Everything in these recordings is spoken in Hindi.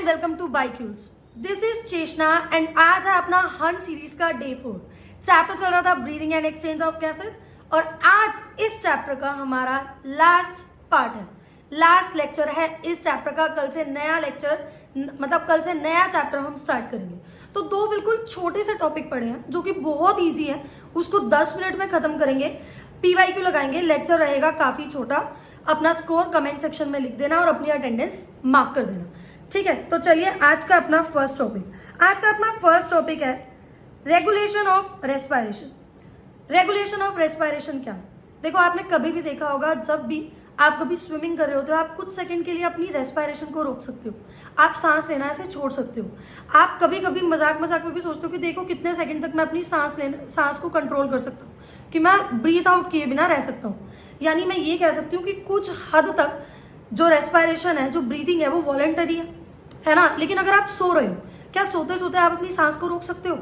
एंड वेलकम टू बाइक्यूल्स। दिस इज चेष्णा एंड आज है अपना हंट सीरीज का डे 4। चैप्टर चल रहा था breathing and exchange of gases और आज इस चैप्टर का हमारा लास्ट पार्ट है, लास्ट लेक्चर है इस चैप्टर का। कल से नया लेक्चर मतलब कल से नया चैप्टर हम स्टार्ट करेंगे। तो दो बिल्कुल छोटे से टॉपिक पढ़े हैं जो कि बहुत ईजी है, उसको 10 मिनट में खत्म करेंगे। पीवाईक्यू लगाएंगे, लेक्चर रहेगा काफी छोटा। अपना स्कोर कमेंट सेक्शन में लिख देना और अपनी अटेंडेंस मार्क कर देना, ठीक है। तो चलिए आज का अपना फर्स्ट टॉपिक है regulation of respiration. Regulation of respiration क्या है? देखो, आपने कभी भी देखा होगा, जब भी आप कभी स्विमिंग कर रहे हो तो आप कुछ सेकंड के लिए अपनी रेस्पिरेशन को रोक सकते हो, आप सांस लेना ऐसे छोड़ सकते हो। आप कभी कभी मजाक में भी सोचते हो कि देखो कितने सेकंड तक मैं अपनी सांस को कंट्रोल कर सकता हूँ, कि मैं ब्रीथ आउट किए बिना रह सकता हूँ। यानी मैं ये कह सकती हूँ कि कुछ हद तक जो रेस्पिरेशन है, जो ब्रीथिंग है, वो वॉलंटरी है ना। लेकिन अगर आप सो रहे हो, क्या सोते सोते आप अपनी सांस को रोक सकते हो?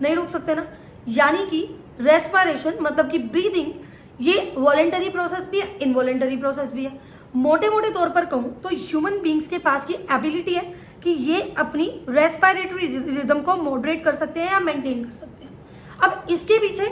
नहीं रोक सकते ना। यानी कि रेस्पिरेशन मतलब कि ब्रीदिंग, ये वॉलंटरी प्रोसेस भी है, इनवॉलंटरी प्रोसेस भी है। मोटे मोटे तौर पर कहूं तो ह्यूमन बींग्स के पास की एबिलिटी है कि ये अपनी रेस्पिरेटरी रिदम को मॉडरेट कर सकते हैं या मेंटेन कर सकते हैं। अब इसके पीछे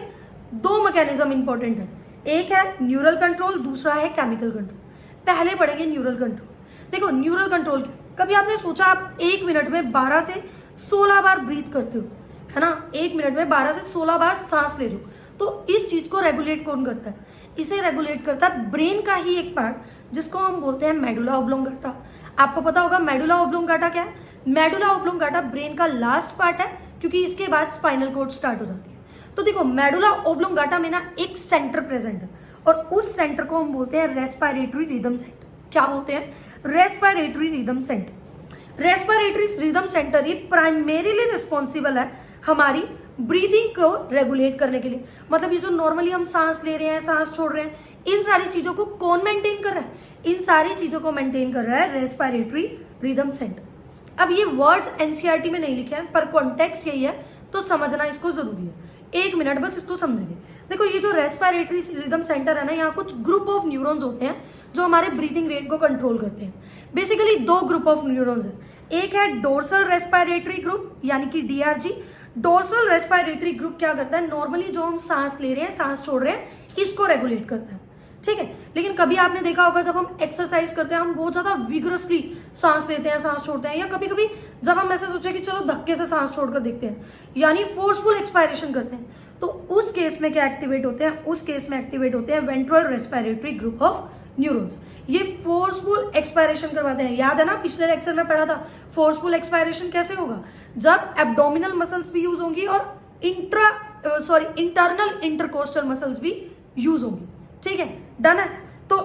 दो मैकेनिज्म इंपॉर्टेंट है, एक है न्यूरल कंट्रोल, दूसरा है केमिकल कंट्रोल। पहले पढ़ेंगे न्यूरल कंट्रोल। देखो, न्यूरल कंट्रोल कभी आपने सोचा आप 1 मिनट में 12 से 16 बार ब्रीथ करते हो, है ना। 1 मिनट में 12 से 16 बार सांस ले रहे हो, तो इस चीज को रेगुलेट कौन करता है? इसे रेगुलेट करता है ब्रेन का ही एक पार्ट जिसको हम बोलते हैं मेडुला ऑब्लोंगाटा। आपको पता होगा मेडुला ऑब्लोंगाटा क्या है? मेडुला ऑब्लोंगाटा ब्रेन का लास्ट पार्ट है, क्योंकि इसके बाद स्पाइनल कॉर्ड स्टार्ट हो जाती है। तो देखो, मेडुला ऑब्लोंगाटा में ना एक सेंटर प्रेजेंट है और उस सेंटर को हम बोलते हैं रेस्पिरेटरी रिदम सेंटर। क्या बोलते हैं? Respiratory rhythm centre. Respiratory rhythm centre ही प्राइमरीली रिस्पॉन्सिबल है हमारी ब्रीदिंग को रेगुलेट करने के लिए। मतलब ये जो नॉर्मली हम सांस ले रहे हैं, सांस छोड़ रहे हैं, इन सारी चीजों को कौन मेंटेन कर रहा है? इन सारी चीजों को मेंटेन कर रहा है रेस्पिरेटरी रिदम सेंटर। अब ये वर्ड्स एनसीईआरटी में नहीं लिखे हैं, पर कॉन्टेक्स्ट यही है, तो समझना इसको जरूरी है। 1 मिनट बस इसको समझेंगे। देखो, ये जो रेस्पिरेटरी रिदम सेंटर है ना, यहाँ कुछ ग्रुप ऑफ न्यूरॉन्स होते हैं जो हमारे ब्रीथिंग रेट को कंट्रोल करते हैं। बेसिकली 2 ग्रुप ऑफ न्यूरॉन्स है। एक है डोर्सल रेस्पिरेटरी ग्रुप यानी कि डीआरजी। डोर्सल रेस्पिरेटरी ग्रुप क्या करता है? नॉर्मली जो हम सांस ले रहे हैं, सांस छोड़ रहे हैं, इसको रेगुलेट करता है, ठीक है। लेकिन कभी आपने देखा होगा, जब हम एक्सरसाइज करते हैं, हम बहुत ज्यादा विग्रसली सांस लेते हैं, सांस छोड़ते हैं, या कभी कभी जब हम ऐसे सोचे कि चलो धक्के से सांस छोड़कर देखते हैं, यानी फोर्सफुल एक्सपायरेशन करते हैं, तो उस केस में क्या एक्टिवेट होते हैं? उस केस में एक्टिवेट होते हैं ventral respiratory group of neurons. ये फोर्सफुल एक्सपायरेशन करवाते हैं। याद है ना, पिछले लेक्चर में पढ़ा था फोर्सफुल एक्सपायरेशन कैसे होगा? जब एब्डोमिनल मसल्स भी यूज होंगी और इंटरनल इंटरकोस्टल मसल्स भी यूज होंगी, ठीक है। डन है। तो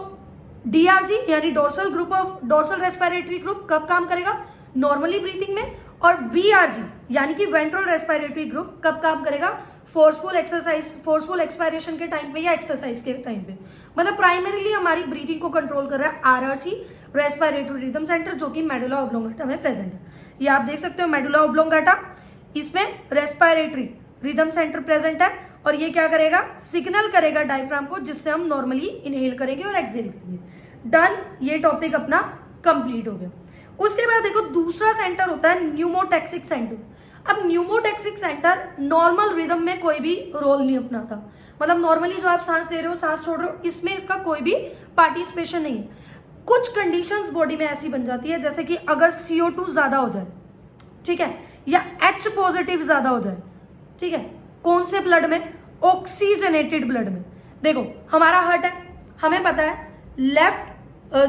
डीआरजी यानी डोर्सल रेस्पिरेटरी ग्रुप कब काम करेगा? नॉर्मली ब्रीथिंग में। और वीआरजी यानी कि वेंट्रल रेस्पिरेटरी ग्रुप कब काम करेगा? फोर्सफुल एक्सपायरेशन के टाइम पे या एक्सरसाइज के टाइम पे। मतलब प्राइमरीली हमारी ब्रीथिंग को कंट्रोल कर रहा है आरआरसी, रेस्पिरेटरी रिदम सेंटर, जो कि मेडुला ऑब्लोंगाटा में प्रेजेंट है। ये आप देख सकते हो मेडुला ऑब्लोंगाटा, इसमें रेस्पिरेटरी रिदम सेंटर प्रेजेंट है और ये क्या करेगा? सिग्नल करेगा डायफ्राम को, जिससे हम नॉर्मली इनहेल करेंगे और एक्सहेल करेंगे। डन, ये टॉपिक अपना कंप्लीट हो गया। उसके बाद देखो, दूसरा सेंटर होता है न्यूमोटैक्सिक सेंटर। अब न्यूमोटैक्सिक सेंटर नॉर्मल रिदम में कोई भी रोल नहीं अपनाता। मतलब नॉर्मली जो आप सांस ले रहे हो, सांस छोड़ रहे हो, इसमें इसका कोई भी पार्टिसिपेशन नहीं है। कुछ कंडीशंस बॉडी में ऐसी बन जाती है, जैसे कि अगर CO2 ज्यादा हो जाए, ठीक है, या H पॉजिटिव ज्यादा हो जाए, ठीक है। कौन से ब्लड में? ऑक्सीजनेटेड ब्लड में। देखो, हमारा हार्ट है, हमें पता है लेफ्ट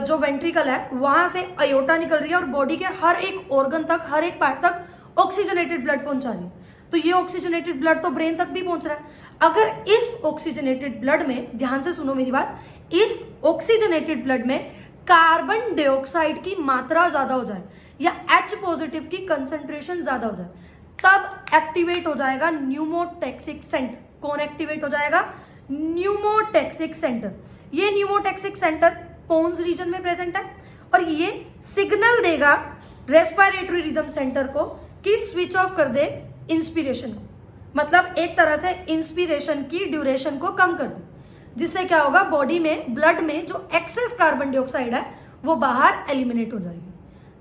जो वेंट्रिकल है वहां से अयोटा निकल रही है और बॉडी के हर एक ऑर्गन तक, हर एक पार्ट तक ऑक्सीजनेटेड ब्लड पहुंचा रही है। तो ये ऑक्सीजनेटेड ब्लड तो ब्रेन तक भी पहुंच रहा है। अगर इस ऑक्सीजनेटेड ब्लड में, ध्यान से सुनो मेरी बात, इस ऑक्सीजनेटेड ब्लड में कार्बन डाइऑक्साइड की मात्रा ज्यादा हो जाए या H पॉजिटिव की कंसेंट्रेशन ज्यादा हो जाए, तब एक्टिवेट हो जाएगा न्यूमोटैक्सिक सेंटर। कौन एक्टिवेट हो जाएगा? Pneumotaxic centre. ये न्यूमोटैक्सिक सेंटर पोन्स रीजन में प्रेजेंट है और ये सिग्नल देगा रेस्पिरेटरी रिदम सेंटर को कि स्विच ऑफ कर दे इंस्पिरेशन को। मतलब एक तरह से इंस्पिरेशन की ड्यूरेशन को कम कर दे, जिससे क्या होगा? बॉडी में, ब्लड में जो एक्सेस कार्बन डाइऑक्साइड है वो बाहर एलिमिनेट हो जाएगी।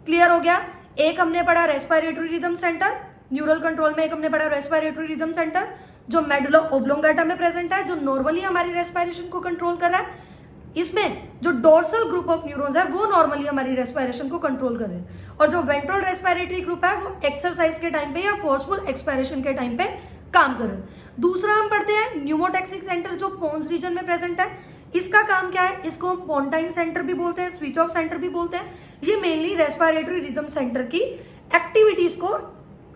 क्लियर हो गया? एक हमने पढ़ा respiratory rhythm centre, neural control में एक हमने पढ़ा रेस्पिरेटरी रिदम सेंटर जो मेडुला ओब्लोंगाटा में प्रेजेंट है, जो नॉर्मली हमारी रेस्पिरेशन को कंट्रोल कर रहा है। इसमें जो डोर्सल ग्रुप ऑफ न्यूरॉन्स है वो नॉर्मली हमारी रेस्पिरेशन को कंट्रोल कर रहे हैं, और जो वेंट्रल रेस्पिरेटरी ग्रुप है वो एक्सरसाइज के टाइम पे या फोर्सफुल एक्सपायरेशन के टाइम पे काम कर रहे हैं। दूसरा हम पढ़ते हैं न्यूमोटैक्सिक सेंटर जो पोन्स रीजन में प्रेजेंट है। इसका काम क्या है? इसको हम पोन्टाइन सेंटर भी बोलते हैं, स्विच ऑफ सेंटर भी बोलते हैं। ये मेनली रेस्पिरेटरी रिदम सेंटर की एक्टिविटीज को,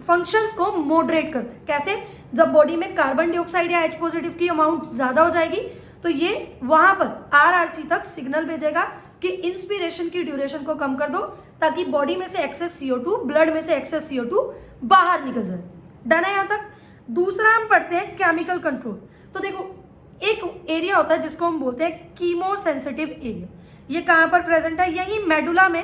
फंक्शंस को मॉडरेट करते हैं। कैसे? जब बॉडी में कार्बन डाइऑक्साइड या H पॉजिटिव की अमाउंट ज्यादा हो जाएगी तो ये वहां पर RRC तक सिग्नल भेजेगा कि इंस्पिरेशन की ड्यूरेशन को कम कर दो, ताकि बॉडी में से एक्सेस CO2, ब्लड में से एक्सेस CO2 बाहर निकल जाए। डन है यहां तक? दूसरा हम पढ़ते हैं केमिकल कंट्रोल। तो देखो, एक एरिया होता है जिसको हम बोलते हैं कीमो सेंसिटिव एरिया। ये कहां पर प्रेजेंट है? यही मेडुला में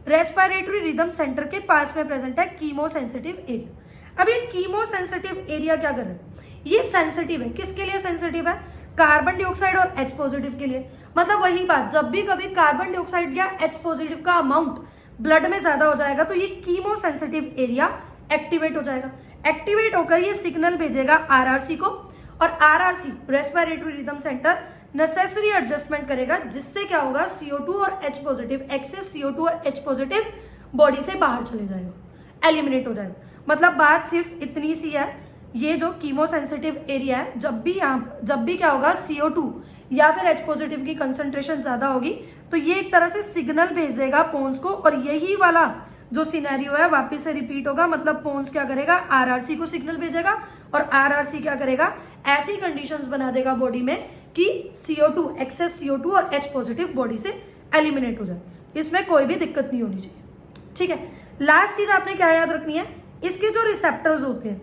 रेस्पिरेटरी रिदम सेंटर के पास में प्रेजेंट है कीमो सेंसिटिव एरिया। अब ये कीमो सेंसिटिव एरिया क्या कर रहा है? ये सेंसिटिव है। किसके लिए सेंसिटिव है? कार्बन डाइऑक्साइड और H पॉजिटिव के लिए। मतलब वही बात, जब भी कभी कार्बन डाइऑक्साइड या H पॉजिटिव का अमाउंट ब्लड में ज्यादा हो जाएगा तो ये कीमो सेंसिटिव एरिया एक्टिवेट हो जाएगा। एक्टिवेट होकर ये सिग्नल भेजेगा RRC को, और RRC respiratory rhythm centre necessary adjustment करेगा, जिससे क्या होगा? CO2 और H पॉजिटिव, एक्सेस CO2 और H पॉजिटिव बॉडी से बाहर चले जाएगा, एलिमिनेट हो जाएगा। मतलब बात सिर्फ इतनी सी है, ये जो कीमो सेंसिटिव एरिया है, जब भी क्या होगा? CO2 या फिर H पॉजिटिव की कंसंट्रेशन ज्यादा होगी तो ये एक तरह से सिग्नल भेज देगा पोन्स को, और यही वाला जो सिनेरियो है वापस से रिपीट होगा। मतलब पोन्स क्या करेगा? RRC को सिग्नल भेजेगा, और RRC क्या करेगा? ऐसी कंडीशंस बना देगा बॉडी में कि CO2, एक्सेस CO2 और H पॉजिटिव बॉडी से एलिमिनेट हो जाए। इसमें कोई भी दिक्कत नहीं होनी चाहिए। ठीक है। लास्ट चीज आपने क्या याद रखनी है? इसके जो रिसेप्टर्स होते हैं,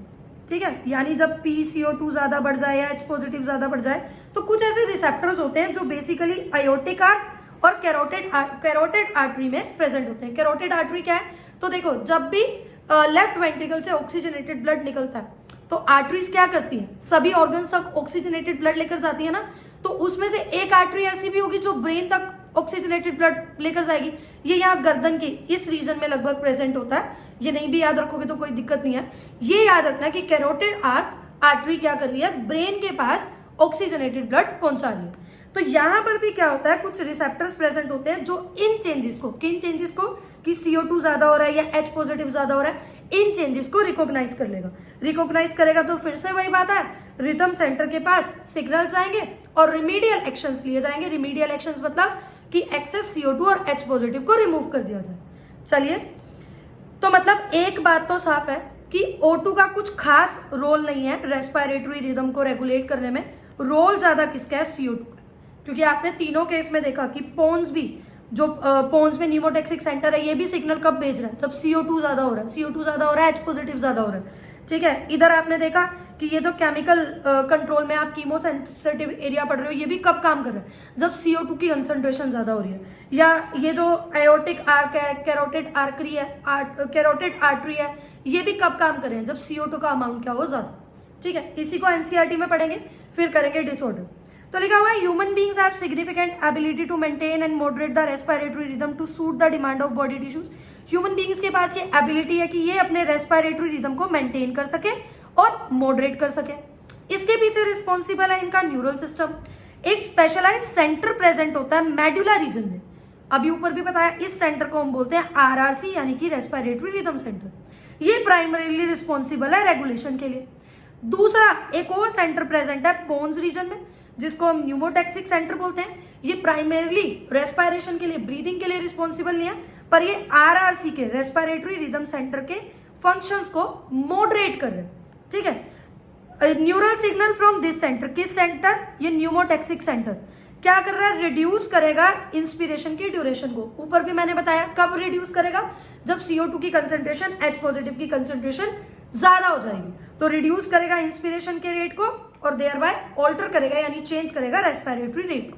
ठीक है, यानी जब PCO2 ज्यादा बढ़ जाए या H पॉजिटिव ज्यादा बढ़ जाए तो कुछ ऐसे रिसेप्टर्स होते हैं जो बेसिकली आयोटिक आर्ट और कैरोटिड आर्टरी में प्रेजेंट होते हैं। कैरोटिड आर्टरी क्या है? तो देखो, जब भी लेफ्ट वेंट्रिकल से ऑक्सीजनेटेड ब्लड निकलता है तो आर्टरीज क्या करती हैं? सभी ऑर्गन्स तक ऑक्सीजनेटेड ब्लड लेकर जाती है ना। तो उसमें से एक आर्टरी ऐसी भी होगी जो ब्रेन तक ऑक्सीजनेटेड ब्लड लेकर जाएगी। ये यहाँ गर्दन के इस रीजन में लगभग प्रेजेंट होता है। ये नहीं भी याद रखोगे तो कोई दिक्कत नहीं है। ये याद रखना कि कैरोटिड आर्टरी क्या कर रही है? ब्रेन के पास ऑक्सीजनेटेड ब्लड पहुंचा रही है। तो यहाँ पर भी क्या होता है? कुछ रिसेप्टर्स प्रेजेंट होते हैं जो इन चेंजेस को, किन चेंजेस को? कि CO2 ज्यादा हो रहा है या H पॉजिटिव ज्यादा हो रहा है, इन चेंजेस को रिकॉग्नाइज कर लेगा। रिकॉग्नाइज करेगा तो फिर से वही बात है, रिदम सेंटर के पास सिग्नल्स आएंगे और रिमीडियल एक्शंस लिए जाएंगे। रिमीडियल एक्शंस मतलब कि एक्सेस CO2 और H पॉजिटिव को रिमूव कर दिया जाए। चलिए, तो मतलब एक बात तो साफ है कि O2 का कुछ खास रोल नहीं है रेस्पिरेटरी रिदम को रेगुलेट करने में। रोल ज्यादा किसका है? CO2 का। क्योंकि आपने तीनों केस में देखा कि पोन्स भी, जो पोन्स में न्यूमोटैक्सिक सेंटर है, ये भी सिग्नल कब भेज रहा है? जब CO2 ज्यादा हो रहा है, CO2 ज्यादा हो रहा है, H पॉजिटिव ज्यादा हो रहा है। ठीक है। इधर आपने देखा कि ये जो केमिकल कंट्रोल में आप कीमो सेंसिटिव एरिया पढ़ रहे हो, ये भी कब काम कर रहा है? जब CO2 की कंसंट्रेशन ज्यादा हो रही है। या ये जो आयोटिक आर्क है, कैरोटिड आर्टरी है, ये भी कब काम कर रहे हैं? जब CO2 का अमाउंट क्या हो? ज्यादा। ठीक है। इसी को NCERT में पढ़ेंगे, फिर करेंगे डिसऑर्डर। तो लिखा हुआ है human beings have significant ability to maintain and moderate the respiratory rhythm to suit the demand of body tissues. Human beings के पास ये एबिलिटी है कि ये अपने रेस्पिरेटरी रिदम को मेंटेन कर सके और मॉडरेट कर सके। इसके पीछे रिस्पॉन्सिबल है इनका न्यूरल सिस्टम। एक स्पेशलाइज सेंटर प्रेजेंट होता है मेडुला रीजन में। अभी ऊपर भी बताया, इस सेंटर को हम बोलते हैं RRC, यानी कि रेस्पिरेटरी रिदम सेंटर। ये प्राइमरीली रिस्पॉन्सिबल है रेगुलेशन के लिए। दूसरा एक और सेंटर प्रेजेंट है पोन्स रीजन में, जिसको हम न्यूमोटैक्सिक सेंटर बोलते हैं। ये प्राइमरीली रेस्पिरेशन के लिए, ब्रीदिंग के लिए रिस्पॉन्सिबल नहीं है, पर ये RRC के, रेस्पिरेटरी रिदम सेंटर के फंक्शंस को मॉडरेट कर रहे हैं। ठीक है। Neural signal from this centre, किस सेंटर? ये न्यूमोटैक्सिक सेंटर क्या कर रहा है? रिड्यूस करेगा इंस्पिरेशन की ड्यूरेशन को। ऊपर भी मैंने बताया कब रिड्यूस करेगा? जब CO2 की कंसंट्रेशन, H पॉजिटिव की कंसंट्रेशन ज्यादा हो जाएगी तो रिड्यूस करेगा इंस्पिरेशन के रेट को, और देयर बाय ऑल्टर करेगा, यानी चेंज करेगा रेस्पिरेटरी रेट को।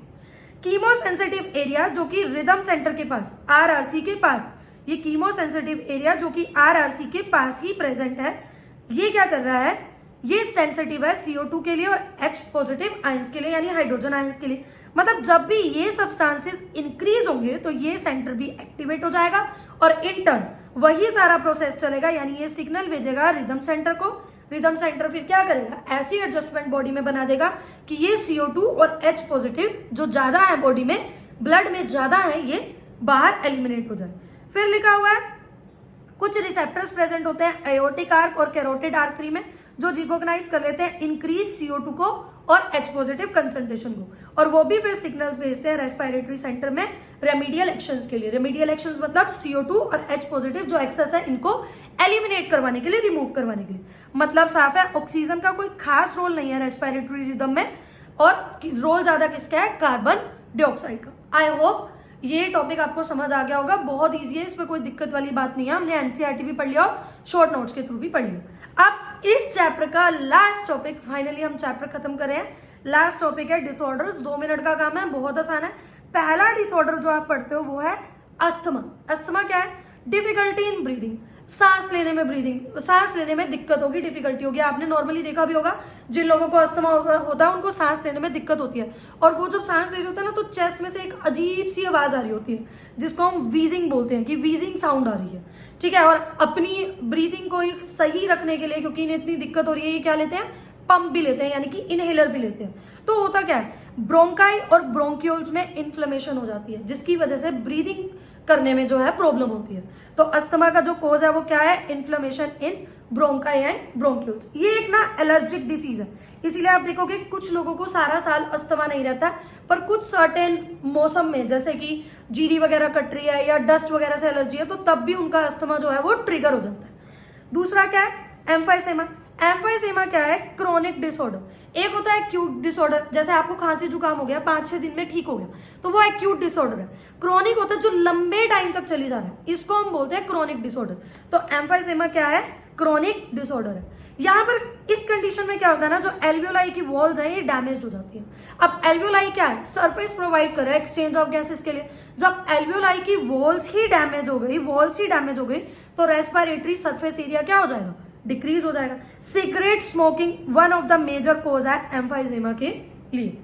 कीमो सेंसिटिव एरिया जो कि रिदम सेंटर के पास, RRC के पास, ये कीमो सेंसिटिव एरिया जो कि RRC के पास ही प्रेजेंट है, ये क्या कर रहा है? ये सेंसिटिव है CO2 के लिए और H पॉजिटिव आयंस के लिए, यानी हाइड्रोजन आयंस के लिए। मतलब जब भी ये सब्सटेंसेस इंक्रीज होंगे तो ये सेंटर भी एक्टिवेट हो जाएगा और इन टर्न वही सारा प्रोसेस चलेगा, यानी ये सिग्नल भेजेगा रिदम सेंटर को। रिदम सेंटर फिर क्या करेगा, ऐसी एडजस्टमेंट बॉडी में बना देगा कि ये CO2 और H पॉजिटिव जो ज्यादा है बॉडी में, ब्लड में ज्यादा है, ये बाहर एलिमिनेट हो जाए। फिर लिखा हुआ है कुछ रिसेप्टर्स प्रेजेंट होते हैं एओर्टिक आर्क और कैरोटिड आर्टरी में, जो रिकॉग्नाइज कर लेते हैं इंक्रीज CO2 को और H पॉजिटिव कंसंट्रेशन को, और वो भी फिर सिग्नल्स भेजते हैं रेस्पिरेटरी सेंटर में रेमेडियल एक्शंस के लिए। रेमेडियल एक्शंस मतलब CO2 और H पॉजिटिव जो एक्सेस है इनको एलिमिनेट करवाने के लिए, रिमूव करवाने के लिए। मतलब साफ है, ऑक्सीजन का कोई खास रोल नहीं है रेस्पिरेटरी रिदम में, और रोल ज्यादा किसका है, कार्बन डाइऑक्साइड का। आई होप ये टॉपिक आपको समझ आ गया होगा, बहुत ईजी है, इसमें कोई दिक्कत वाली बात नहीं है। हमने एनसीईआरटी भी पढ़ लिया और शॉर्ट नोट्स के थ्रू भी पढ़ लिया। अब इस चैप्टर का लास्ट टॉपिक, फाइनली हम चैप्टर खत्म कर रहे हैं। लास्ट टॉपिक है डिसऑर्डर्स। 2 मिनट का काम है, बहुत आसान है। पहला डिसऑर्डर जो आप पढ़ते हो वो है अस्थमा। अस्थमा क्या है, डिफिकल्टी इन ब्रीदिंग, सांस लेने में, ब्रीदिंग सांस लेने में दिक्कत होगी, डिफिकल्टी होगी। आपने नॉर्मली देखा भी होगा जिन लोगों को अस्थमा होता है उनको सांस लेने में दिक्कत होती है, और वो जब सांस ले रहे होते हैं ना तो चेस्ट में से एक अजीब सी आवाज आ रही होती है जिसको हम वीजिंग बोलते हैं, कि वीजिंग साउंड आ रही है, ठीक है। और अपनी ब्रीदिंग को सही रखने के लिए, क्योंकि इन्हें इतनी दिक्कत हो रही है, ये क्या लेते हैं, पंप भी लेते हैं, यानी कि इनहेलर भी लेते हैं। तो होता क्या है, ब्रोंकाई और ब्रोंक्यूल्स में इन्फ्लेमेशन हो जाती है, जिसकी वजह से ब्रीदिंग करने में जो है प्रॉब्लम होती है। तो अस्थमा का जो कोज है वो क्या है, inflammation in bronchi and bronchioles. ये एक ना एलर्जिक डिसीज है, इसीलिए आप देखोगे कुछ लोगों को सारा साल अस्थमा नहीं रहता, पर कुछ सर्टेन मौसम में, जैसे कि जीरी वगैरह कट रही है या डस्ट वगैरह से एलर्जी है, तो तब भी उनका अस्थमा जो है वो ट्रिगर हो जाता है। दूसरा क्या है, एम्फाइसेमा। एम्फाइसेमा क्या है, क्रोनिक डिसऑर्डर। एक होता है एक्यूट डिसऑर्डर, जैसे आपको खांसी जुकाम हो गया, 5-6 दिन में ठीक हो गया, तो वो एक्यूट डिसऑर्डर है। क्रोनिक होता है जो लंबे टाइम तक चली जा रहा है, इसको हम बोलते हैं क्रोनिक डिसऑर्डर। तो एम्फाइसेमा क्या है, क्रोनिक डिसऑर्डर है। यहाँ पर इस कंडीशन में क्या होता है ना, जो एल्वियोलाई की वॉल्स हैं ये डैमेज हो जाती है। अब एल्वियोलाई क्या है, सरफेस प्रोवाइड कर रहा है एक्सचेंज ऑफ गैसेस के लिए। जब एल्वियोलाई की वॉल्स ही डैमेज हो गई तो रेस्पिरेटरी सरफेस एरिया क्या हो जाएगा, डिक्रीज हो जाएगा। Cigarette smoking one of the major cause है एम्फाइसेमा के लिए।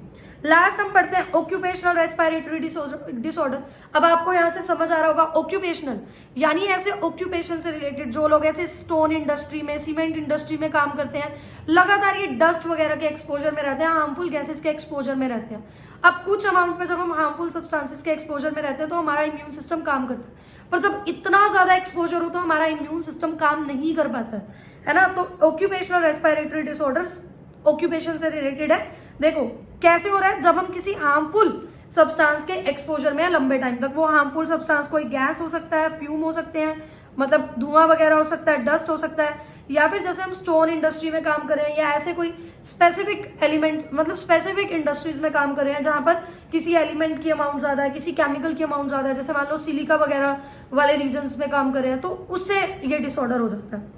लास्ट हम पढ़ते हैं ऑक्यूपेशनल रेस्पिरेटरी डिसऑर्डर। अब आपको यहां से समझ आ रहा होगा, ऑक्यूपेशनल यानी ऐसे ऑक्यूपेशन से रिलेटेड जो लोग ऐसे स्टोन इंडस्ट्री में, सीमेंट इंडस्ट्री में काम करते हैं, लगातार ये डस्ट वगैरह के एक्सपोजर में रहते हैं, हार्मफुल गैसेस के एक्सपोजर में रहते हैं। अब कुछ अमाउंट में जब हम हार्मफुल सब्सटेंसेस के एक्सपोजर में रहते हैं तो हमारा इम्यून सिस्टम काम करता है, पर जब इतना ज्यादा एक्सपोजर हो तो हमारा इम्यून सिस्टम काम नहीं कर पाता है ना। तो ऑक्यूपेशनल रेस्पिरेटरी डिसऑर्डर्स ऑक्यूपेशन से रिलेटेड है। देखो कैसे हो रहा है, जब हम किसी हार्मफुल सब्सटेंस के एक्सपोजर में है लंबे टाइम तक, वो हार्मफुल सब्सटेंस कोई गैस हो सकता है, फ्यूम हो सकते हैं, मतलब धुआं वगैरह हो सकता है, डस्ट हो सकता है, या फिर जैसे हम स्टोन इंडस्ट्री में काम कर रहे हैं या ऐसे कोई स्पेसिफिक एलिमेंट, मतलब स्पेसिफिक इंडस्ट्रीज में काम कर रहे हैं जहां पर किसी एलिमेंट की अमाउंट ज्यादा है, किसी केमिकल की अमाउंट ज्यादा है, जैसे मान लो सिलिका वगैरह वाले रीजन्स में काम कर रहे हैं, तो उससे ये डिसऑर्डर हो जाता है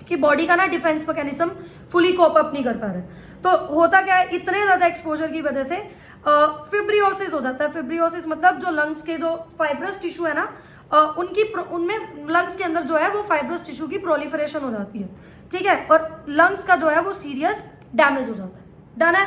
कि बॉडी का ना defence mechanism fully cope up नहीं कर पा रहा है। तो होता क्या है, इतने ज्यादा एक्सपोजर की वजह से फिब्रियोसिस हो जाता है। फिब्रियोसिस मतलब जो लंग्स के जो फाइब्रस टिश्यू है ना, उनमें लंग्स के अंदर जो है वो फाइब्रस टिश्यू की प्रोलिफरेशन हो जाती है, ठीक है, और लंग्स का जो है वो सीरियस डैमेज हो जाता है। डन है।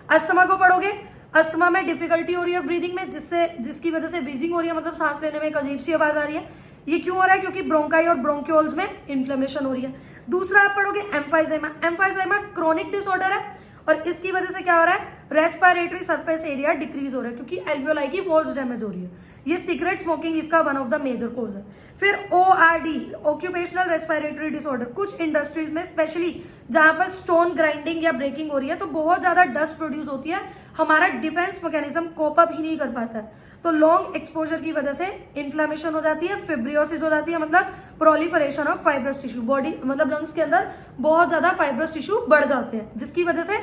अस्थमा को पढ़ोगे, अस्थमा में डिफिकल्टी हो रही है ब्रीदिंग में, जिसकी वजह से ब्रीजिंग हो रही है, मतलब सांस लेने में एक अजीब सी आवाज आ रही है। ये क्यों हो रहा है, क्योंकि ब्रोंकाई और ब्रोंक्यूल्स में इन्फ्लेमेशन हो रही है। दूसरा आप पढ़ोगे एम्फाइसेमा। एम्फाइसेमा क्रोनिक डिसऑर्डर है और इसकी वजह से क्या हो रहा है, रेस्पिरेटरी सरफेस एरिया डिक्रीज हो रहा है, क्योंकि एल्वियोलाई की वॉल्स डैमेज हो रही है। ये सिगरेट स्मोकिंग इसका one of the major cause है। फिर ORD ऑक्यूपेशनल रेस्पिरेटरी डिसऑर्डर, कुछ इंडस्ट्रीज में स्पेशली जहां पर स्टोन ग्राइंडिंग या ब्रेकिंग हो रही है तो बहुत ज्यादा डस्ट प्रोड्यूस होती है, हमारा डिफेंस मैकेनिज्म कोप अप ही नहीं कर पाता है, तो लॉन्ग एक्सपोजर की वजह से इन्फ्लेमेशन हो जाती है, फिब्रियोसिस हो जाती है, मतलब proliferation of fibrous tissue, body मतलब लंग्स के अंदर बहुत ज्यादा फाइब्रस टिश्यू बढ़ जाते हैं, जिसकी वजह से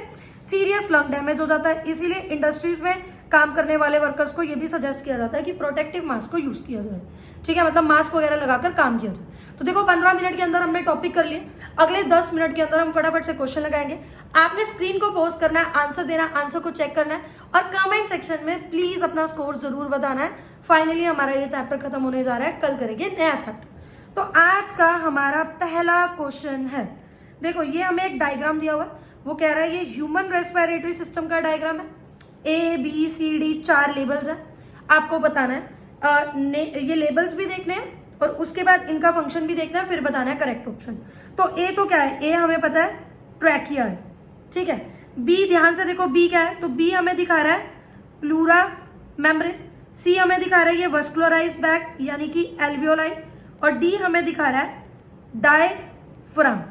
सीरियस लंग डैमेज हो जाता है। इसीलिए इंडस्ट्रीज में काम करने वाले वर्कर्स को यह भी सजेस्ट किया जाता है कि प्रोटेक्टिव मास्क को यूज किया जाए, ठीक है, मतलब मास्क वगैरह लगाकर काम किया जाए। तो देखो 15 मिनट के अंदर हमने टॉपिक कर लिए, अगले 10 मिनट के अंदर हम फटाफट से क्वेश्चन लगाएंगे। आपने स्क्रीन को पॉज करना है, आंसर देना है, आंसर को चेक करना है और कमेंट सेक्शन में प्लीज अपना स्कोर जरूर बताना है। फाइनली हमारा ये चैप्टर खत्म होने जा रहा है, कल करेंगे नया चैप्टर। तो आज का हमारा पहला क्वेश्चन है, देखो ये हमें एक डायग्राम दिया हुआ है, वो कह रहा है ये ह्यूमन रेस्पिरेटरी सिस्टम का डायग्राम है। ABCD 4 लेबल्स है, आपको बताना है। ये लेबल्स भी देखने हैं और उसके बाद इनका फंक्शन भी देखना है, फिर बताना है करेक्ट ऑप्शन। तो ए तो क्या है, ए हमें पता है ट्रैकिया है, ठीक है। बी ध्यान से देखो, बी क्या है, तो बी हमें दिखा रहा है प्लूरा मेम्ब्रेन, सी हमें दिखा रहा है ये वस्कुलराइज्ड बैग यानी कि एल्वियोलाई, और डी हमें दिखा रहा है डायफ्राम,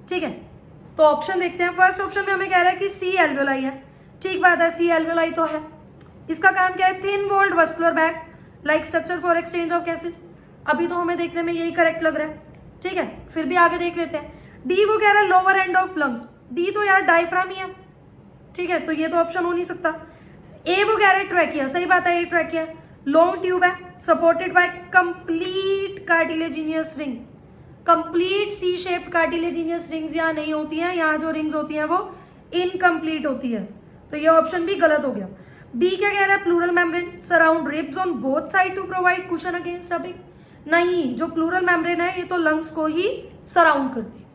ठीक है। तो ऑप्शन देखते हैं। फर्स्ट ऑप्शन में हमें कह रहा है कि सी एल्वियोलाई है, ठीक बात है, सी एल्वियोलाई तो है। इसका काम क्या है, thin walled vascular bag like structure for exchange of gases, अभी तो हमें देखने में यही करेक्ट लग रहा है, ठीक है, फिर भी आगे देख लेते हैं। डी वो कह रहा है lower end of lungs, D तो यार डायफ्राम ही है, ठीक है, तो ये तो ऑप्शन हो नहीं सकता। ए वो कह रहा है ट्रैकिया, सही बात है, ए ट्रैकिया, लॉन्ग ट्यूब है, supported by complete cartilaginous ring, complete C shaped cartilaginous rings यहाँ नहीं होती हैं, यहाँ जो रिंग्स होती हैं वो इनकम्प्लीट होती है, तो ये ऑप्शन भी गलत हो गया। बी क्या कह रहा है, pleural membrane surround ribs on both side to provide cushion against rubbing, नहीं, जो प्लूरल मेम्ब्रेन है ये तो लंग्स को ही सराउंड करती है।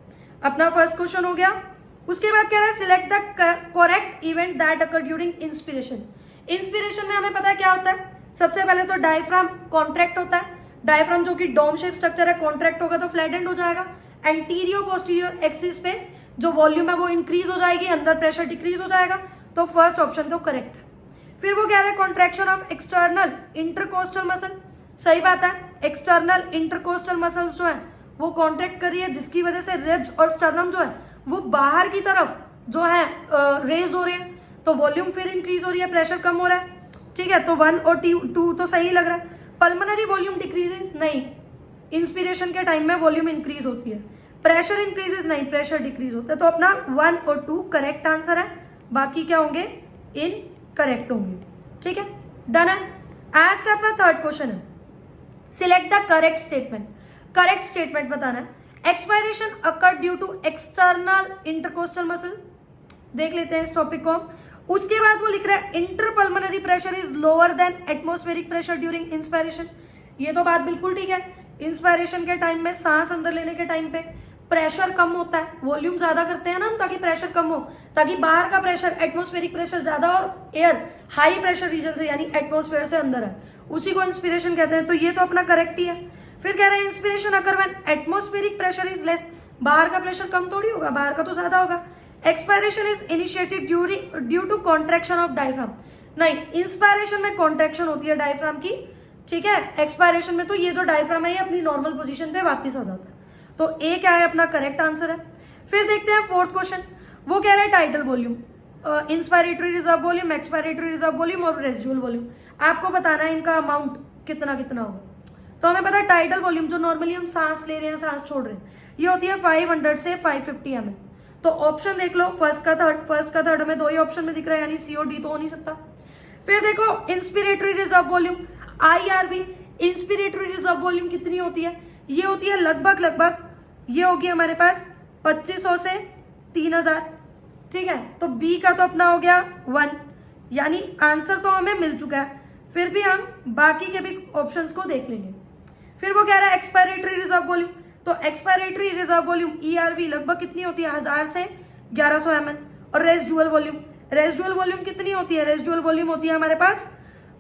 अपना फर्स्ट क्वेश्चन हो गया। उसके बाद कह रहा है select the correct event that occur during inspiration. Inspiration में हमें पता है क्या होता है, सबसे पहले तो डायफ्राम कॉन्ट्रैक्ट होता है, डायफ्राम जो कि डोम शेप स्ट्रक्चर है, कॉन्ट्रैक्ट होगा तो फ्लैटेंड हो जाएगा, एंटीरियर पोस्टीरियर एक्सिस पे जो वॉल्यूम है वो इंक्रीज हो जाएगी, अंदर प्रेशर डिक्रीज हो जाएगा, तो फर्स्ट ऑप्शन तो करेक्ट है। फिर वो कह रहा है contraction of external intercostal muscle, सही बात है, एक्सटर्नल इंटरकोस्टल मसल्स जो है वो कॉन्ट्रैक्ट कर रही है, जिसकी वजह से रिब्स और स्टर्नम जो है वो बाहर की तरफ जो है रेज हो रहे हैं, तो वॉल्यूम फिर इंक्रीज हो रही है, प्रेशर कम हो रहा है, ठीक है, तो 1 और 2 तो सही लग रहा है। पल्मोनरी वॉल्यूम डिक्रीजेस, नहीं, इंस्पिरेशन के टाइम में वॉल्यूम इंक्रीज होती है। प्रेशर इंक्रीजेस, नहीं, प्रेशर डिक्रीज होता है, तो अपना 1 और 2 करेक्ट आंसर है, बाकी क्या होंगे, इनकरेक्ट होंगे, ठीक है, डन है। आज का अपना थर्ड क्वेश्चन है, select the correct statement, correct statement बताना है। Expiration occurred due to external intercostal muscle, देख लेते हैं इस टॉपिक को हम। उसके बाद वो लिख रहा है interpulmonary pressure is lower than atmospheric pressure during inspiration, ये तो बात बिल्कुल ठीक है, इंस्पायरेशन के टाइम में सांस अंदर लेने के टाइम पे प्रेशर कम होता है, वॉल्यूम ज्यादा करते हैं ना हम ताकि प्रेशर कम हो, ताकि बाहर का प्रेशर एटमॉस्फेरिक प्रेशर ज्यादा और एयर हाई प्रेशर रीजन से यानी एटमॉस्फेयर से अंदर है, उसी को इंस्पिरेशन कहते हैं, तो ये तो अपना करेक्ट ही है। फिर कह रहे हैं inspiration occur when atmospheric pressure is less, बाहर का प्रेशर कम थोड़ी होगा, बाहर का तो ज्यादा होगा। Expiration is initiated due to contraction of diaphragm, नहीं, इंस्पायरेशन में कॉन्ट्रैक्शन होती है डायफ्राम की, ठीक है, एक्सपायरेशन में तो ये जो डायफ्राम है ये अपनी नॉर्मल पोजीशन पे वापस आ जाता है, तो ए क्या है, अपना करेक्ट आंसर है। फिर देखते हैं फोर्थ क्वेश्चन, वो कह रहा है title volume, inspiratory reserve volume, expiratory reserve volume और रेसिडुअल वॉल्यूम, आपको बताना है इनका अमाउंट कितना कितना होगा। तो हमें पता है टाइटल वॉल्यूम जो नॉर्मली हम सांस ले रहे हैं, सांस छोड़ रहे हैं, ये होती है 500 से 550 ml, तो ऑप्शन देख लो, फर्स्ट का थर्ड हमें 2 ही ऑप्शन में दिख रहा है, यानी सी और डी तो हो नहीं सकता। फिर देखो inspiratory reserve volume, IRV, inspiratory reserve volume कितनी होती है, ये होती है लगभग ये होगी हमारे पास 2500 से 3000, ठीक है, तो बी का तो अपना हो गया 1, यानी आंसर तो हमें मिल चुका है, फिर भी हम बाकी के भी ऑप्शंस को देख लेंगे। फिर वो कह रहा है एक्सपायरेटरी रिजर्व वॉल्यूम, तो एक्सपायरेटरी रिजर्व वॉल्यूम ERV लगभग कितनी होती है, 1000 से 1100 ml, और रेसिडुअल वॉल्यूम कितनी होती है, रेसिडुअल वॉल्यूम होती है हमारे पास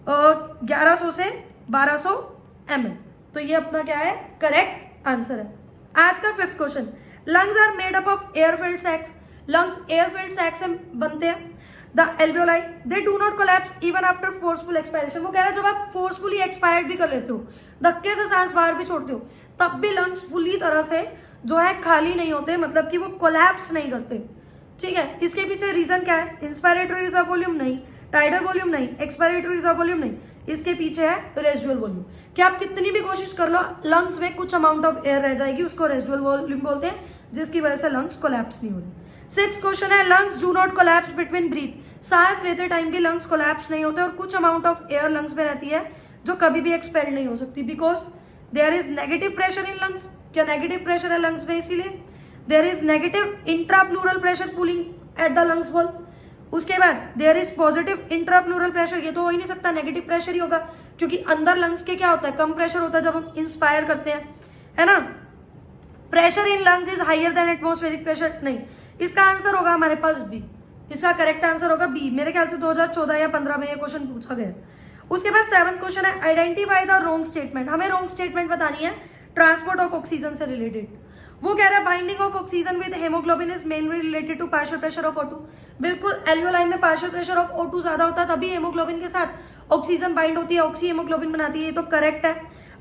1100 से 1200 ml, तो ये अपना क्या है, करेक्ट आंसर है। आज का fifth question, lungs are made up of air filled sacs, lungs air filled sac से बनते हैं। The alveoli they do not collapse even after forceful expiration, वो कह रहा है जब आप फोर्सफुली एक्सपायर्ड भी कर लेते हो, धक्के से सांस बाहर भी छोड़ते हो, तब भी लंग्स पूरी तरह से जो है खाली नहीं होते, मतलब कि वो कोलैप्स नहीं करते, ठीक है। इसके पीछे रीजन क्या है, इंस्पायरेटरी रिजर्व वॉल्यूम नहीं, टाइडल वॉल्यूम नहीं, एक्सपायरेटरी रिजर्व वॉल्यूम नहीं, इसके पीछे है रेसिडुअल वॉल्यूम, कि आप कितनी भी कोशिश कर लो लंग्स में कुछ अमाउंट ऑफ एयर रह जाएगी, उसको रेसिडुअल वॉल्यूम बोलते हैं, जिसकी वजह से लंग्स कोलैप्स नहीं हो रही। सिक्स्थ क्वेश्चन है, lungs do not collapse between breath, सांस लेते टाइम भी लंग्स कोलैप्स नहीं होते और कुछ अमाउंट ऑफ एयर लंग्स में रहती है जो कभी भी एक्सपेल नहीं हो सकती, because there is negative pressure in lungs, क्या नेगेटिव प्रेशर है लंग्स में, इसीलिए there is negative intrapleural pressure pulling at the lungs wall. उसके बाद there is positive intrapleural pressure, ये तो हो ही नहीं सकता, नेगेटिव प्रेशर ही होगा, क्योंकि अंदर लंग्स के क्या होता है, कम प्रेशर होता है जब हम इंस्पायर करते हैं, है ना। Pressure in lungs is higher than atmospheric pressure, नहीं, इसका आंसर होगा हमारे पास बी, इसका करेक्ट आंसर होगा बी। मेरे ख्याल से 2014 या 15 में ये क्वेश्चन पूछा गया। उसके बाद 7th क्वेश्चन है आइडेंटिफाई द रॉन्ग स्टेटमेंट। हमें रॉन्ग स्टेटमेंट बतानी है ट्रांसपोर्ट ऑफ ऑक्सीजन से रिलेटेड। वो कह रहा है binding of oxygen with haemoglobin is mainly related to partial pressure of O2। बिल्कुल, एल्वियोलाई में पार्शियल प्रेशर ऑफ O2 ज्यादा होता है, तभी हेमोग्लोबिन के साथ ऑक्सीजन बाइंड होती है, ऑक्सी हेमोग्लोबिन बनाती है, ये तो करेक्ट है।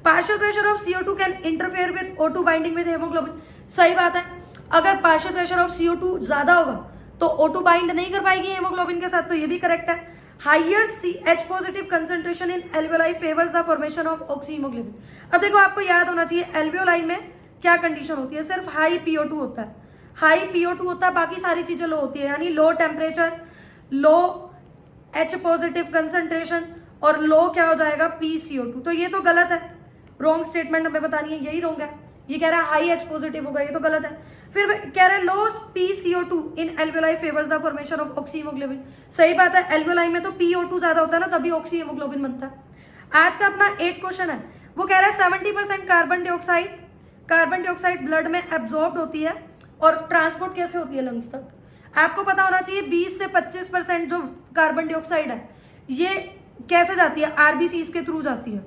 Partial pressure of CO2 can interfere with O2 binding with haemoglobin, सही बात है। अगर पार्शियल प्रेशर ऑफ CO2 ज्यादा होगा तो O2 बाइंड नहीं कर पाएगी हेमोग्लोबिन के साथ, तो ये भी करेक्ट है। Higher H positive concentration in alveoli favours the formation of oxy haemoglobin. अब देखो, आपको याद होना चाहिए एल्वियोलाई में क्या कंडीशन होती है, सिर्फ हाई PO2 होता है, हाई PO2 होता है, बाकी सारी चीजें लो होती है, यानी लो टेम्परेचर, लो H पॉजिटिव कंसेंट्रेशन और लो क्या हो जाएगा PCO2। तो ये तो गलत है, रॉन्ग स्टेटमेंट हमें बतानी है, यही रॉन्ग है। ये कह रहा है हाई H पॉजिटिव होगा, ये तो गलत है। फिर कह रहा है लो PCO2 in alveoli favours the formation of oxy haemoglobin, सही बात है। एल्वियोलाई में तो PO2 ज्यादा होता है ना, तभी ऑक्सी हीमोग्लोबिन बनता है। आज का अपना 8th क्वेश्चन है, वो कह रहा है 70% कार्बन डाइऑक्साइड ब्लड में एब्जॉर्ब होती है और ट्रांसपोर्ट कैसे होती है लंग्स तक। आपको पता होना चाहिए 20 से 25% जो कार्बन डाइऑक्साइड है ये कैसे जाती है, आरबीसीज के थ्रू जाती है,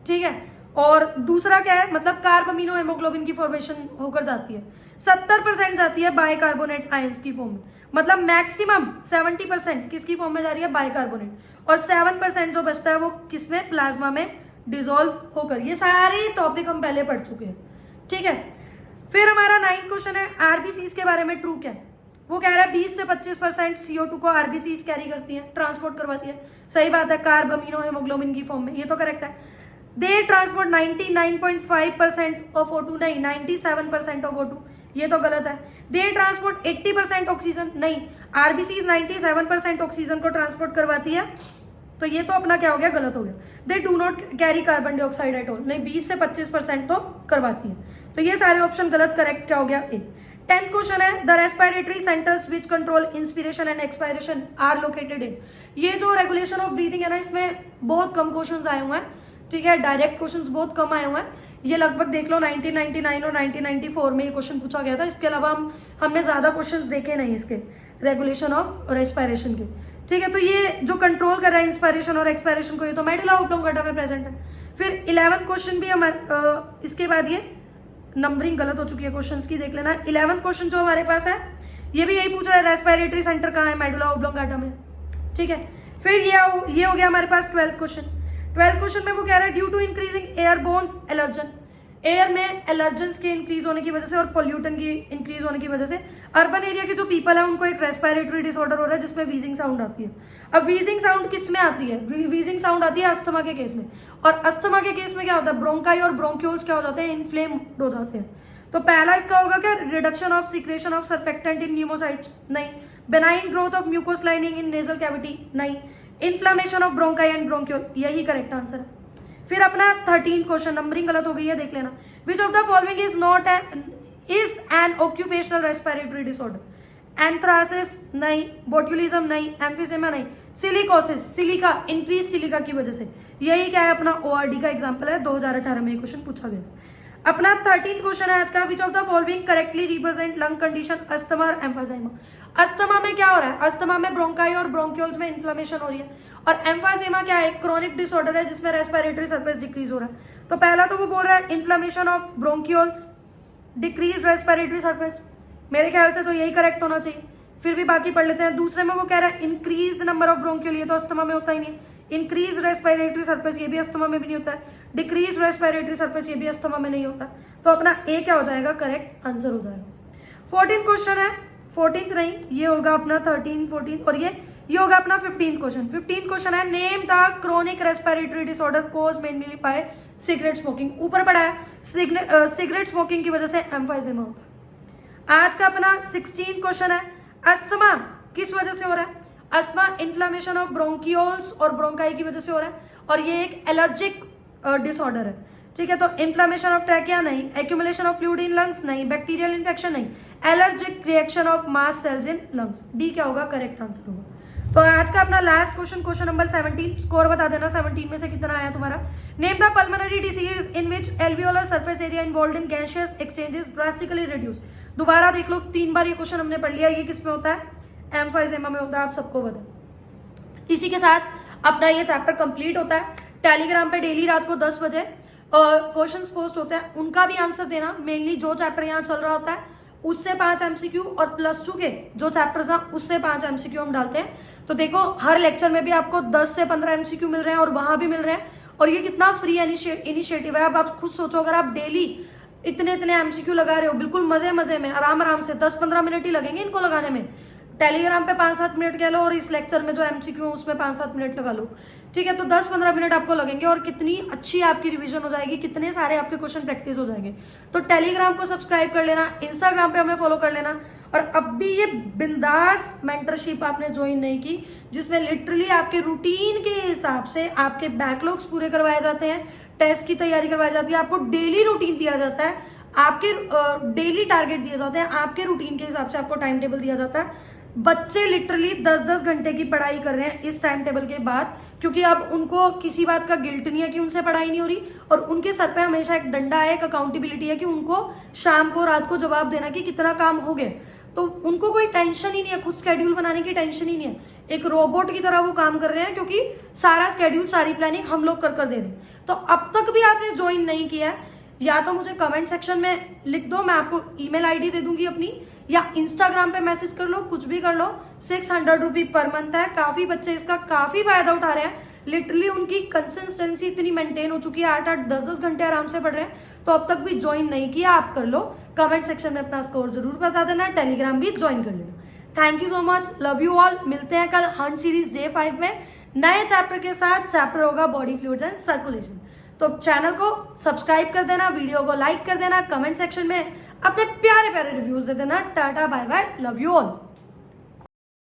ठीक है। और दूसरा क्या है, मतलब कार्ब अमीनो हेमोग्लोबिन की फॉर्मेशन होकर जाती है। 70% जाती है बाइकार्बोनेट आयंस की फॉर्म में, मतलब मैक्सिमम 70% किसकी फॉर्म में जा रही है, बाइकार्बोनेट, और 7% जो बचता है वो किसमें, प्लाज्मा में डिसॉल्व होकर। ये सारे टॉपिक हम पहले पढ़ चुके हैं, ठीक है। फिर हमारा 9th क्वेश्चन है आरबीसीज के बारे में ट्रू क्या है। वो कह रहा है 20 से 25% CO2 को आरबीसीज कैरी करती है, ट्रांसपोर्ट करवाती है, सही बात है, कार्ब अमीनो हेमोग्लोबिन की फॉर्म में, ये तो करेक्ट है। दे ट्रांसपोर्ट 99.5% ऑफ O2, नहीं 97% ऑफ O2, ये तो गलत है। दे ट्रांसपोर्ट 80% ऑक्सीजन, नहीं, आरबीसीज 97% ऑक्सीजन को ट्रांसपोर्ट करवाती है, तो ये तो अपना क्या हो गया, गलत हो गया। दे do not carry carbon dioxide at all, नहीं 20 से 25% तो करवाती है, तो ये सारे ऑप्शन गलत, करेक्ट क्या हो गया ए। 10th क्वेश्चन है the respiratory centres which control inspiration and expiration are located in. ये जो रेगुलेशन ऑफ ब्रीथिंग है ना, इसमें बहुत कम क्वेश्चंस आए हुए हैं, ठीक है, डायरेक्ट क्वेश्चंस बहुत कम आए हुए हैं। ये लगभग देख लो 1999 और 1994 में ये क्वेश्चन पूछा गया था, इसके अलावा हमने ज्यादा क्वेश्चंस देखे नहीं इसके रेगुलेशन ऑफ रेस्पिरेशन के, ठीक है। तो ये जो कंट्रोल कर रहा है इंस्पायरेशन और एक्सपायरेशन को, ये तो मेडुला ऑब्लोंगाटा में प्रेजेंट है। फिर 11th क्वेश्चन भी हमारे इसके बाद ये नंबरिंग गलत हो चुकी है क्वेश्चंस की, देख लेना। 11th क्वेश्चन जो हमारे पास है ये भी यही पूछ रहा है रेस्पिरेटरी सेंटर कहाँ है, मेडुला ऑब्लोंगाटा में, ठीक है। फिर ये हो गया हमारे पास 12th क्वेश्चन। 12th क्वेश्चन में वो कह रहा है due to increasing airborne allergen, air में एलर्जेंस के इंक्रीज होने की वजह से और पोल्यूटन की इंक्रीज होने की वजह से अर्बन एरिया के जो पीपल है उनको एक रेस्पिरेटरी डिसऑर्डर हो रहा है जिसमें वीजिंग साउंड आती है। अब वीजिंग साउंड किस में आती है, वीजिंग साउंड आती है अस्थमा के केस में, और अस्थमा के केस में क्या होता है, ब्रोंकाई और ब्रोंक्यूल्स क्या हो जाते हैं, इन्फ्लेम्ड हो जाते हैं। तो पहला इसका होगा क्या, reduction of secretion of surfactant in pneumocytes, नहीं। Benign growth of mucous lining in nasal cavity, नहीं। Inflammation of bronchi and bronchiole, यही करेक्ट आंसर है। फिर अपना 13th क्वेश्चन, नंबरिंग गलत हो गई है, देख लेना। Which of the following is not is an occupational respiratory disorder, anthracosis नहीं, बोट्यूलिज्म नहीं, एम्फिसेमा नहीं, सिलिकोसिस, सिलिका, इंक्रीज सिलिका की वजह से, यही क्या है अपना ORD का एग्जाम्पल है, 2018 में क्वेश्चन पूछा गया। अपना 13th क्वेश्चन है आज का, विच of the following correctly represent lung condition, asthma और एम्फाइमा। अस्थमा में क्या हो रहा है, अस्थमा में ब्रोंकाई और ब्रोंक्यूल्स में इन्फ्लेमेशन हो रही है, और एम्फाइमा क्या है, क्रोनिक डिसऑर्डर है जिसमें रेस्पिरेटरी सरफेस डिक्रीज हो रहा है। तो पहला तो वो बोल रहा है inflammation of bronchioles, decrease respiratory surface, मेरे ख्याल से तो यही करेक्ट होना चाहिए। फिर भी बाकी पढ़ लेते हैं। दूसरे में वो कह रहा है इंक्रीज नंबर ऑफ ब्रोंक्यूल, ये तो अस्थमा में होता ही नहीं। इंक्रीज रेस्पिरेटरी सरफेस, ये भी अस्थमा में भी नहीं होता है। डिक्रीज रेस्पिरेटरी सरफेस, ये भी अस्थमा में नहीं होता। तो अपना ए क्या हो जाएगा, करेक्ट आंसर हो जाएगा। 14th क्वेश्चन है, 14th नहीं, ये होगा अपना 13, 14 और ये होगा अपना 15th क्वेश्चन। 15th क्वेश्चन है name the chronic respiratory disorder cause mainly by cigarette smoking. ऊपर पड़ा है सिगरेट स्मोकिंग की वजह से एम्फाइजेमा होता है। आज का अपना 16th क्वेश्चन है अस्थमा किस वजह से हो रहा है, अस्थमा इन्फ्लेमेशन ऑफ ब्रोंकियोल्स और ब्रोंकाई की वजह से हो रहा है, और ये एक एलर्जिक डिसऑर्डर है, ठीक है। तो इन्फ्लेमेशन ऑफ ट्रैकिया नहीं, accumulation of fluid in lungs नहीं, बैक्टीरियल इन्फेक्शन नहीं, allergic reaction of mass sales in lungs, D क्या होगा, करेक्ट आंसर होगा। तो आज का अपना last question, question number 17, score बता देना 17 में से कितना आया तुम्हारा। Name the pulmonary disease in which alveolar surface area involved in gaseous exchanges drastically reduce. दोबारा देख लो, 3 बार ये क्वेश्चन हमने पढ़ लिया, ये किसमें होता है, एम्फाइजेमा में होता है, आप सबको पता है। इसी के साथ अपना ये चैप्टर कंप्लीट होता है। टेलीग्राम पे डेली रात को 10 बजे क्वेश्चंस पोस्ट होते हैं, उनका भी आंसर देना। मेनली जो चैप्टर यहाँ चल रहा होता है उससे 5 एमसीक्यू और +2 के जो चैप्टर्स हैं उससे 5 एमसीक्यू हम डालते हैं। तो देखो हर लेक्चर में भी आपको 10 से 15 एमसीक्यू मिल रहे हैं और वहां भी मिल रहे हैं। और ये कितना फ्री इनिशिएटिव है। अब आप खुद सोचो, अगर आप डेली इतने एमसीक्यू लगा रहे हो बिल्कुल मजे में, आराम से 10-15 मिनट ही लगेंगे इनको लगाने में। टेलीग्राम पे 5-7 मिनट कह लो और इस लेक्चर में जो एमसीक्यू है उसमें 5-7 मिनट लगा लो, ठीक है। तो 10-15 मिनट आपको लगेंगे और कितनी अच्छी आपकी रिवीजन हो जाएगी, कितने सारे आपके क्वेश्चन प्रैक्टिस हो जाएंगे। तो टेलीग्राम को सब्सक्राइब कर लेना, इंस्टाग्राम पे हमें फॉलो कर लेना। और अब भी ये बिंदास मेंटरशिप आपने ज्वाइन नहीं की, जिसमें लिटरली आपके रूटीन के हिसाब से आपके बैकलॉग्स पूरे करवाए जाते हैं, टेस्ट की तैयारी करवाई जाती है, आपको डेली रूटीन दिया जाता है, आपके डेली टारगेट दिए जाते हैं, आपके रूटीन के हिसाब से आपको टाइम टेबल दिया जाता है। बच्चे लिटरली 10-10 घंटे की पढ़ाई कर रहे हैं इस टाइम टेबल के बाद, क्योंकि अब उनको किसी बात का गिल्ट नहीं है कि उनसे पढ़ाई नहीं हो रही। और उनके सर पे हमेशा एक डंडा है, एक अकाउंटेबिलिटी है कि उनको शाम को रात को जवाब देना कि कितना काम हो गया। तो उनको कोई टेंशन ही नहीं है, खुद स्केड्यूल बनाने की टेंशन ही नहीं है। एक रोबोट की तरह वो काम कर रहे हैं, क्योंकि सारा स्केड्यूल सारी प्लानिंग हम लोग कर दे रहे हैं। तो अब तक भी आपने ज्वाइन नहीं किया है, या तो मुझे कमेंट सेक्शन में लिख दो, मैं आपको ईमेल आईडी दे दूंगी अपनी, या इंस्टाग्राम पे मैसेज कर लो, कुछ भी कर लो। 600 रुपये पर मंथ है। काफी बच्चे इसका काफी फायदा उठा रहे हैं। लिटरली उनकी कंसिस्टेंसी इतनी मेंटेन हो चुकी है, 8-8 10-10 घंटे आराम से पढ़ रहे हैं। तो अब तक भी ज्वाइन नहीं किया, आप कर लो। कमेंट सेक्शन में अपना स्कोर जरूर बता देना, टेलीग्राम भी ज्वाइन कर लेना। Thank you so much, love you all. मिलते हैं कल हंट सीरीज J5 में नए चैप्टर के साथ। चैप्टर होगा बॉडी फ्लूइड्स एंड सर्कुलेशन। तो चैनल को सब्सक्राइब कर देना, वीडियो को लाइक कर देना, कमेंट सेक्शन में अपने प्यारे रिव्यूज दे देना। Tata bye bye, love you all.